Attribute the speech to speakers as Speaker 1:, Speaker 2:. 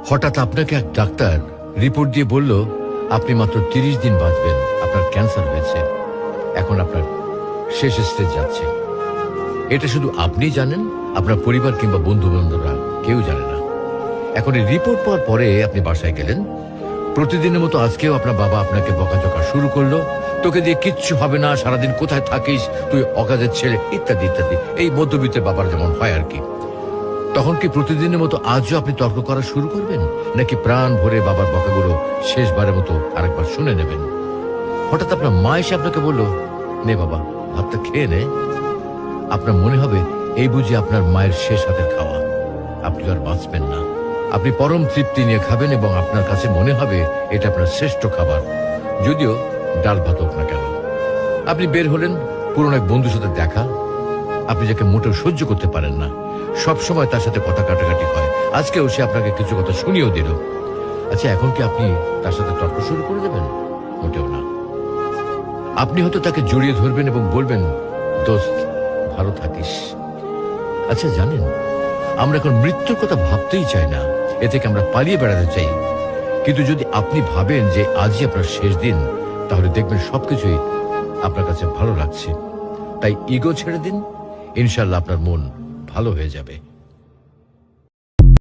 Speaker 1: হঠাৎ আপনাকে এক ডাক্তার রিপোর্ট দিয়ে বলল আপনি মাত্র 30 দিন বাঁচবেন, আপনার ক্যান্সার হয়েছে, এখন আপনার শেষ স্টেজ যাচ্ছে। এটা শুধু আপনি জানেন, আপনার পরিবার কিংবা বন্ধু বান্ধবরা কেউ জানে না। এখন এই রিপোর্ট পাওয়ার পরে আপনি বাসায় গেলেন। প্রতিদিনের মতো আজকেও আপনার বাবা আপনাকে বকাঝকা শুরু করলো, তোকে দিয়ে কিচ্ছু হবে না, সারাদিন কোথায় থাকিস তুই, অকাজের ছেলে, ইত্যাদি ইত্যাদি। এই মধ্যবিত্তের বাবার যেমন হয় আর কি। তখন কি প্রতিদিনের মতো আজও আপনি তর্ক করা শুরু করবেন, নাকি প্রাণ ভরে বাবার বকাগুলো শেষবারের মতো আরেকবার শুনে নেবেন? হঠাৎ আপনার মা এসে আপনাকে বলল, নে বাবা ভাতটা খেয়ে নে। আপনার মনে হবে এই বুঝি আপনার মায়ের শেষ হাতের খাওয়া, আপনি আর বাঁচবেন না। আপনি পরম তৃপ্তি নিয়ে খাবেন এবং আপনার কাছে মনে হবে এটা আপনার শ্রেষ্ঠ খাবার, যদিও ডাল ভাত হোক না কেন। আপনি বের হলেন, পুরনো এক বন্ধুর সাথে দেখা, আপনি যাকে মোটেও সহ্য করতে পারেন না, সব সময় তার সাথে কথা কাটাকাটি হয়, আজকেও সে আপনাকে কিছু কথা শুনিয়েও দিল। আচ্ছা, এখন কি আপনি তার সাথে তর্ক শুরু করে দেবেন? মোটেও না। আপনি হয়তো তাকে জড়িয়ে ধরবেন এবং বলবেন, দোস্ত ভালো থাকিস। আচ্ছা জানেন, আমরা এখন মৃত্যুর কথা ভাবতেই চাই না, এ থেকে আমরা পালিয়ে বেড়াতে চাই। কিন্তু যদি আপনি ভাবেন যে আজই আপনার শেষ দিন, তাহলে দেখবেন সবকিছুই আপনার কাছে ভালো লাগছে। তাই ইগো ছেড়ে দিন, ইনশাল্লাহ আপনার মন ভালো হয়ে যাবে।